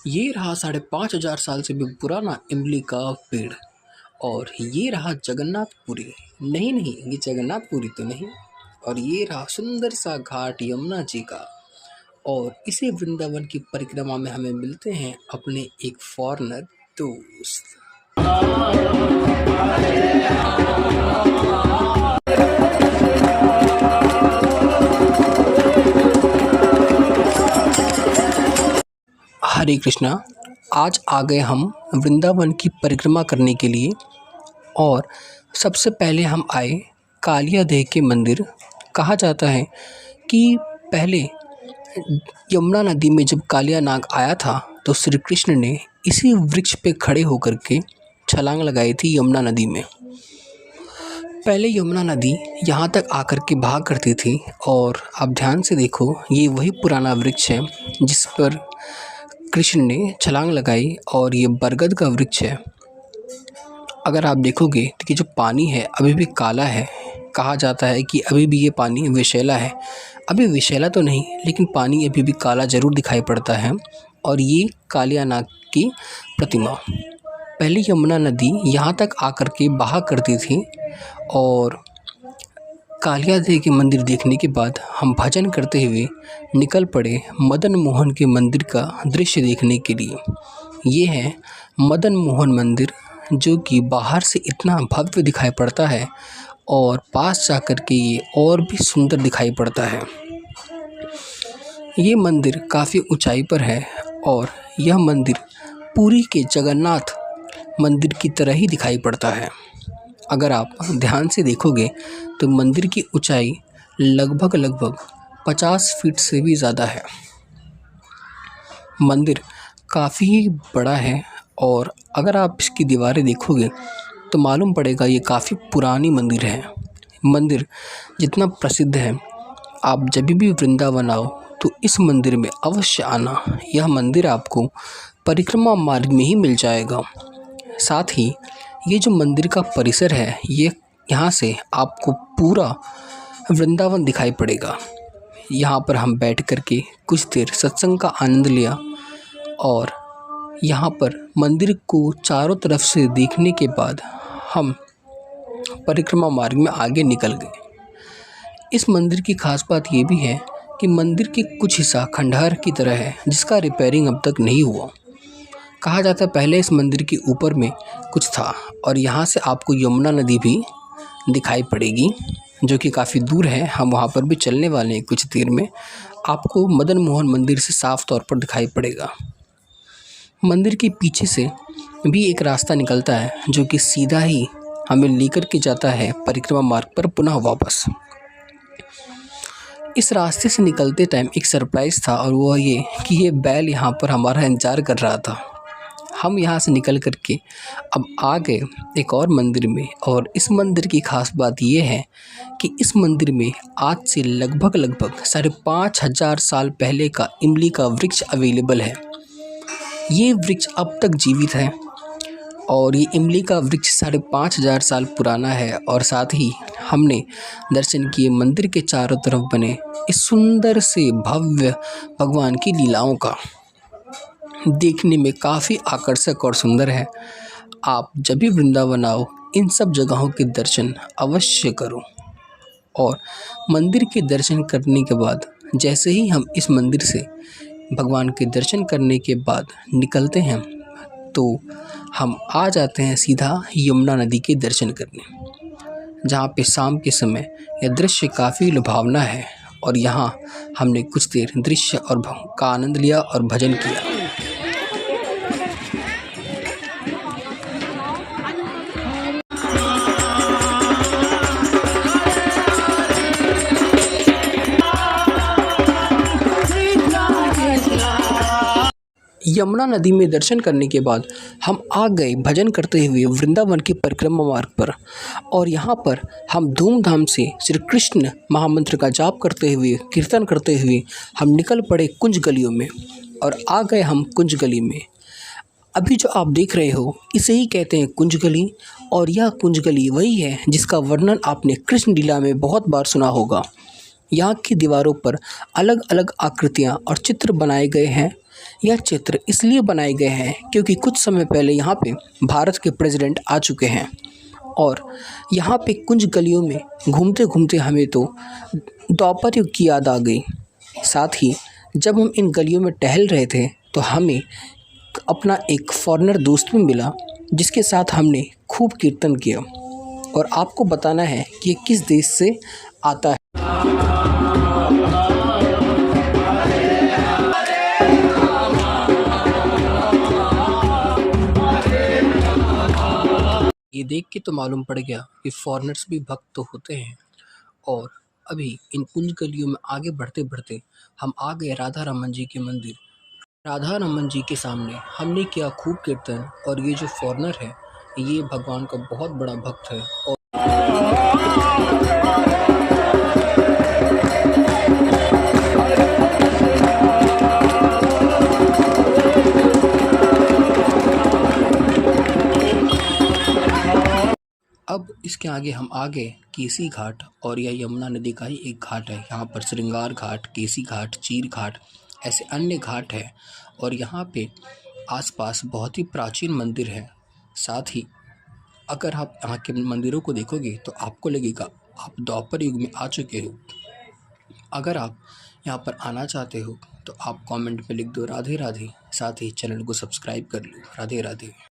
ये रहा 5,500 साल से भी पुराना इमली का पेड़। और ये रहा जगन्नाथपुरी। नहीं नहीं, ये जगन्नाथपुरी तो नहीं। और ये रहा सुंदर सा घाट यमुना जी का। और इसी वृंदावन की परिक्रमा में हमें मिलते हैं अपने एक फॉरेनर दोस्त। हरे कृष्णा। आज आ गए हम वृंदावन की परिक्रमा करने के लिए। और सबसे पहले हम आए कालिया देह के मंदिर। कहा जाता है कि पहले यमुना नदी में जब कालिया नाग आया था तो श्री कृष्ण ने इसी वृक्ष पे खड़े होकर के छलांग लगाई थी यमुना नदी में। पहले यमुना नदी यहाँ तक आकर के बहा करती थी। और आप ध्यान से देखो, ये वही पुराना वृक्ष है जिस पर कृष्ण ने छलांग लगाई। और ये बरगद का वृक्ष है। अगर आप देखोगे तो ये जो पानी है अभी भी काला है। कहा जाता है कि अभी भी ये पानी विषैला है। अभी विषैला तो नहीं, लेकिन पानी अभी भी काला ज़रूर दिखाई पड़ता है। और ये कालिया नाग की प्रतिमा। पहले यमुना नदी यहाँ तक आकर के बहा करती थी। और कालिया देवी के मंदिर देखने के बाद हम भजन करते हुए निकल पड़े मदन मोहन के मंदिर का दृश्य देखने के लिए। ये है मदन मोहन मंदिर, जो कि बाहर से इतना भव्य दिखाई पड़ता है और पास जाकर के ये और भी सुंदर दिखाई पड़ता है। ये मंदिर काफ़ी ऊंचाई पर है और यह मंदिर पुरी के जगन्नाथ मंदिर की तरह ही दिखाई पड़ता है। अगर आप ध्यान से देखोगे तो मंदिर की ऊंचाई लगभग 50 फीट से भी ज़्यादा है। मंदिर काफ़ी बड़ा है। और अगर आप इसकी दीवारें देखोगे तो मालूम पड़ेगा ये काफ़ी पुरानी मंदिर है। मंदिर जितना प्रसिद्ध है, आप जब भी वृंदावन आओ तो इस मंदिर में अवश्य आना। यह मंदिर आपको परिक्रमा मार्ग में ही मिल जाएगा। साथ ही ये जो मंदिर का परिसर है, ये यहाँ से आपको पूरा वृंदावन दिखाई पड़ेगा। यहाँ पर हम बैठ कर के कुछ देर सत्संग का आनंद लिया। और यहाँ पर मंदिर को चारों तरफ से देखने के बाद हम परिक्रमा मार्ग में आगे निकल गए। इस मंदिर की खास बात ये भी है कि मंदिर के कुछ हिस्सा खंडहर की तरह है, जिसका रिपेयरिंग अब तक नहीं हुआ। कहा जाता है पहले इस मंदिर के ऊपर में कुछ था। और यहाँ से आपको यमुना नदी भी दिखाई पड़ेगी, जो कि काफ़ी दूर है। हम वहाँ पर भी चलने वाले हैं कुछ देर में। आपको मदन मोहन मंदिर से साफ तौर पर दिखाई पड़ेगा। मंदिर के पीछे से भी एक रास्ता निकलता है, जो कि सीधा ही हमें लेकर के जाता है परिक्रमा मार्ग पर पुनः वापस। इस रास्ते से निकलते टाइम एक सरप्राइज़ था, और वो ये कि ये बैल यहाँ पर हमारा इंतज़ार कर रहा था। हम यहाँ से निकल कर के अब आ गए एक और मंदिर में। और इस मंदिर की खास बात ये है कि इस मंदिर में आज से लगभग 5,500 साल पहले का इमली का वृक्ष अवेलेबल है। ये वृक्ष अब तक जीवित है। और ये इमली का वृक्ष 5,500 साल पुराना है। और साथ ही हमने दर्शन किए मंदिर के चारों तरफ बने इस सुंदर से भव्य भगवान की लीलाओं का। देखने में काफ़ी आकर्षक और सुंदर है। आप जब भी वृंदावन आओ, इन सब जगहों के दर्शन अवश्य करो। और मंदिर के दर्शन करने के बाद जैसे ही हम इस मंदिर से भगवान के दर्शन करने के बाद निकलते हैं, तो हम आ जाते हैं सीधा यमुना नदी के दर्शन करने, जहाँ पे शाम के समय यह दृश्य काफ़ी लुभावना है। और यहाँ हमने कुछ देर दृश्य और का आनंद लिया और भजन किया। यमुना नदी में दर्शन करने के बाद हम आ गए भजन करते हुए वृंदावन की परिक्रमा मार्ग पर। और यहाँ पर हम धूमधाम से श्री कृष्ण महामंत्र का जाप करते हुए, कीर्तन करते हुए हम निकल पड़े कुंज गलियों में। और आ गए हम कुंज गली में। अभी जो आप देख रहे हो, इसे ही कहते हैं कुंज गली। और यह कुंज गली वही है जिसका वर्णन आपने कृष्ण लीला में बहुत बार सुना होगा। यहाँ की दीवारों पर अलग अलग आकृतियाँ और चित्र बनाए गए हैं, यह चित्र इसलिए बनाए गए हैं क्योंकि कुछ समय पहले यहाँ पे भारत के प्रेसिडेंट आ चुके हैं और यहाँ पे कुछ गलियों में घूमते घूमते हमें तो द्वापर युग की याद आ गई। साथ ही जब हम इन गलियों में टहल रहे थे तो हमें अपना एक फॉरेनर दोस्त भी मिला जिसके साथ हमने खूब कीर्तन किया और आपको बताना है कि ये किस देश से आता है। ये देख के तो मालूम पड़ गया कि फॉरेनर्स भी भक्त तो होते हैं। और अभी इन कुंज गलियों में आगे बढ़ते बढ़ते हम आ गए राधा रमन जी के मंदिर। राधा रमन जी के सामने हमने किया खूब कीर्तन और ये जो फॉरेनर है ये भगवान का बहुत बड़ा भक्त है। और अब इसके आगे हम आ गए केसी घाट और यह यमुना नदी का ही एक घाट है। यहाँ पर श्रृंगार घाट, केसी घाट, चीर घाट ऐसे अन्य घाट है और यहाँ पे आसपास बहुत ही प्राचीन मंदिर है। साथ ही अगर आप यहाँ के मंदिरों को देखोगे तो आपको लगेगा आप द्वापर युग में आ चुके हो। अगर आप यहाँ पर आना चाहते हो तो आप कमेंट में लिख दो राधे राधे, साथ ही चैनल को सब्सक्राइब कर लो। राधे राधे।